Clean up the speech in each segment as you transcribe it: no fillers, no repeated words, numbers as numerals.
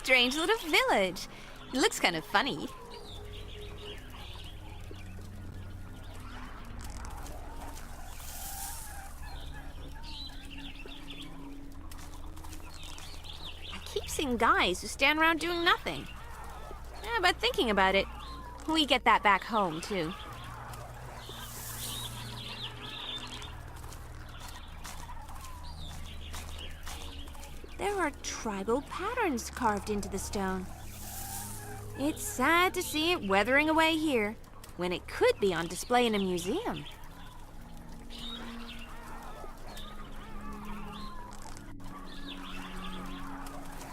strange little village. It looks kind of funny. I keep seeing guys who stand around doing nothing. Yeah, but thinking about it, we get that back home, too. There are tribal patterns carved into the stone. It's sad to see it weathering away here, when it could be on display in a museum.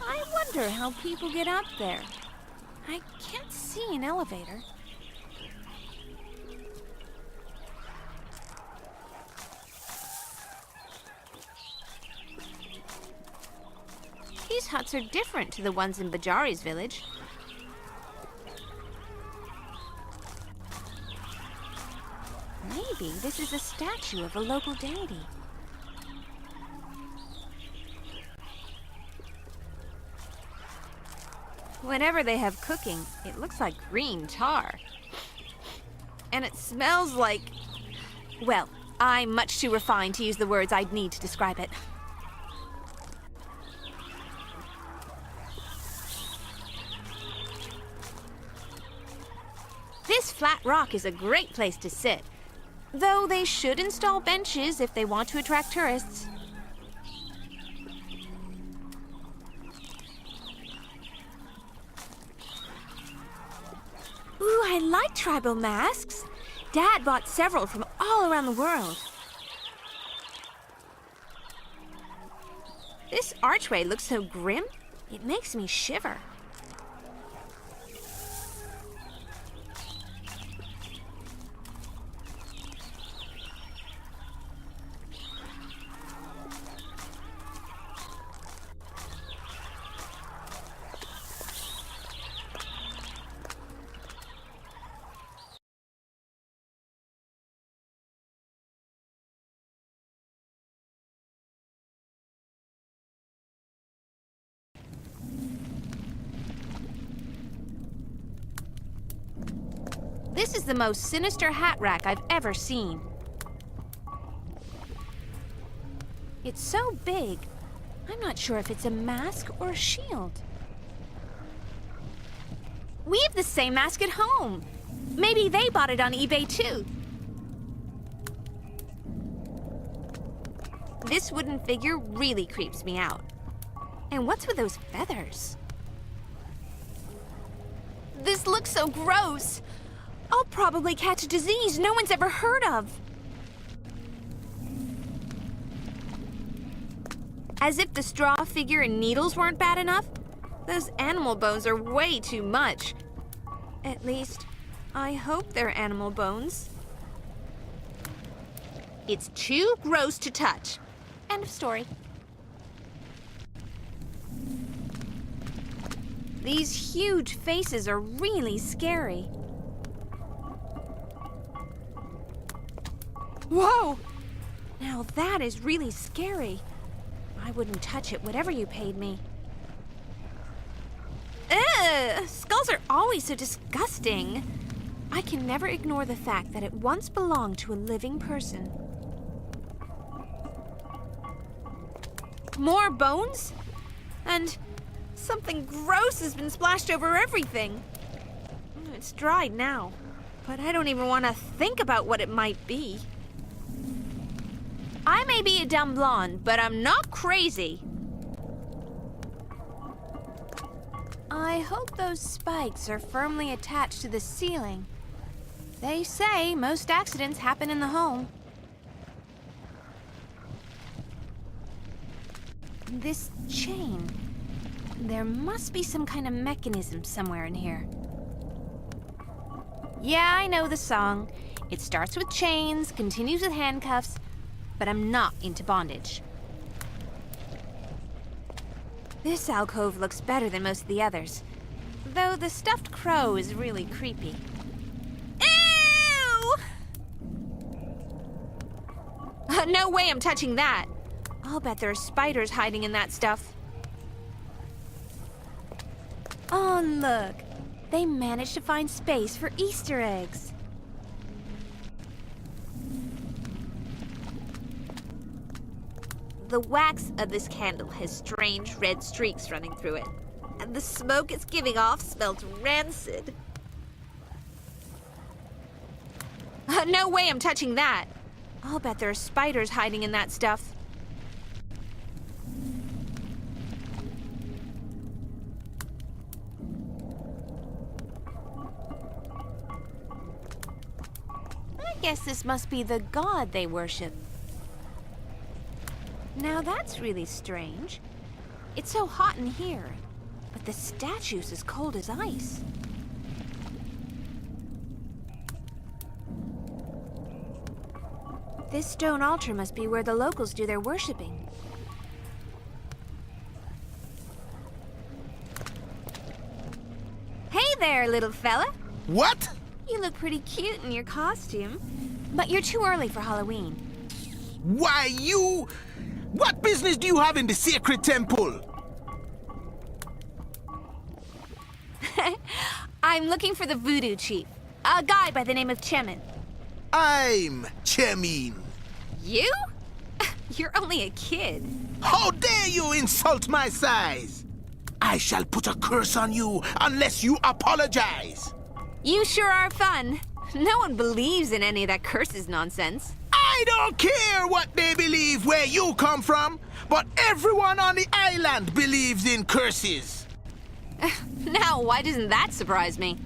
I wonder how people get up there. I can't see an elevator. These huts are different to the ones in Bajari's village. Maybe this is a statue of a local deity. Whenever they have cooking, it looks like green tar. And it smells like... Well, I'm much too refined to use the words I'd need to describe it. This flat rock is a great place to sit, though they should install benches if they want to attract tourists. Ooh, I like tribal masks. Dad bought several from all around the world. This archway looks so grim, it makes me shiver. This is the most sinister hat rack I've ever seen. It's so big, I'm not sure if it's a mask or a shield. We have the same mask at home. Maybe they bought it on eBay too. This wooden figure really creeps me out. And what's with those feathers? This looks so gross. I'll probably catch a disease no one's ever heard of. As if the straw figure and needles weren't bad enough, those animal bones are way too much. At least, I hope they're animal bones. It's too gross to touch. End of story. These huge faces are really scary. Whoa! Now that is really scary. I wouldn't touch it, whatever you paid me. Ugh! Skulls are always so disgusting. I can never ignore the fact that it once belonged to a living person. More bones? And something gross has been splashed over everything. It's dried now, but I don't even want to think about what it might be. I may be a dumb blonde, but I'm not crazy. I hope those spikes are firmly attached to the ceiling. They say most accidents happen in the home. This chain. There must be some kind of mechanism somewhere in here. Yeah, I know the song. It starts with chains, continues with handcuffs, but I'm not into bondage. This alcove looks better than most of the others, though the stuffed crow is really creepy. Ew! No way I'm touching that. I'll bet there are spiders hiding in that stuff. Oh, look. They managed to find space for Easter eggs. The wax of this candle has strange red streaks running through it, and the smoke it's giving off smells rancid. No way I'm touching that. I'll bet there are spiders hiding in that stuff. I guess this must be the god they worship. Now that's really strange. It's so hot in here, but the statue's as cold as ice. This stone altar must be where the locals do their worshiping. Hey there, little fella. What? You look pretty cute in your costume, but you're too early for Halloween. Why, you... What business do you have in the sacred temple? I'm looking for the voodoo chief, a guy by the name of Chemin. I'm Chemin. You? You're only a kid. How dare you insult my size? I shall put a curse on you unless you apologize. You sure are fun. No one believes in any of that curses nonsense. I don't care what they believe where you come from, but everyone on the island believes in curses. Now, why doesn't that surprise me?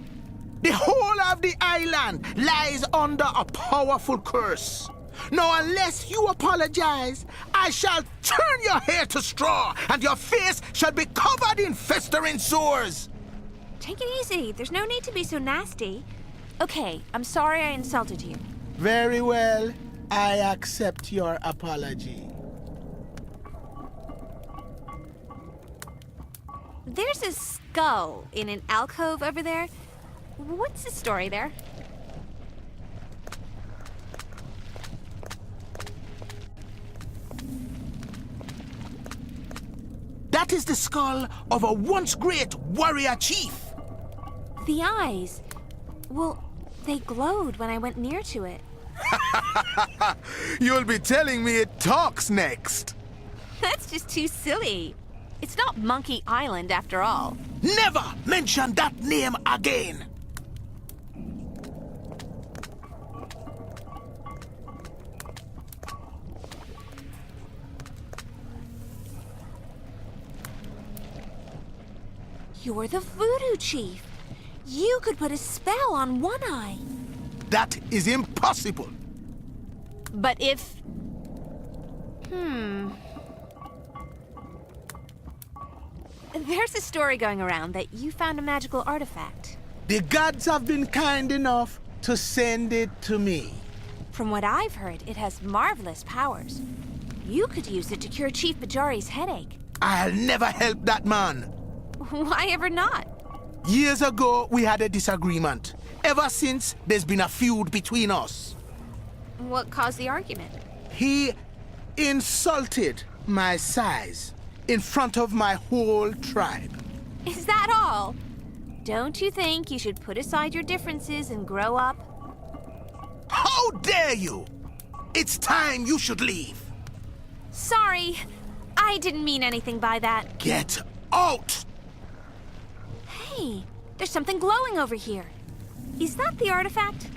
The whole of the island lies under a powerful curse. Now, unless you apologize, I shall turn your hair to straw, and your face shall be covered in festering sores. Take it easy. There's no need to be so nasty. Okay, I'm sorry I insulted you. Very well. I accept your apology. There's a skull in an alcove over there. What's the story there? That is the skull of a once great warrior chief. The eyes. Well, they glowed when I went near to it. You'll be telling me it talks next. That's just too silly. It's not Monkey Island after all. Never mention that name again. You're the voodoo chief. You could put a spell on one eye. That is impossible. But if... There's a story going around that you found a magical artifact. The gods have been kind enough to send it to me. From what I've heard, it has marvelous powers. You could use it to cure Chief Bajari's headache. I'll never help that man. Why ever not? Years ago, we had a disagreement. Ever since, there's been a feud between us. What caused the argument? He insulted my size in front of my whole tribe. Is that all? Don't you think you should put aside your differences and grow up? How dare you! It's time you should leave. Sorry, I didn't mean anything by that. Get out! Hey, there's something glowing over here. Is that the artifact?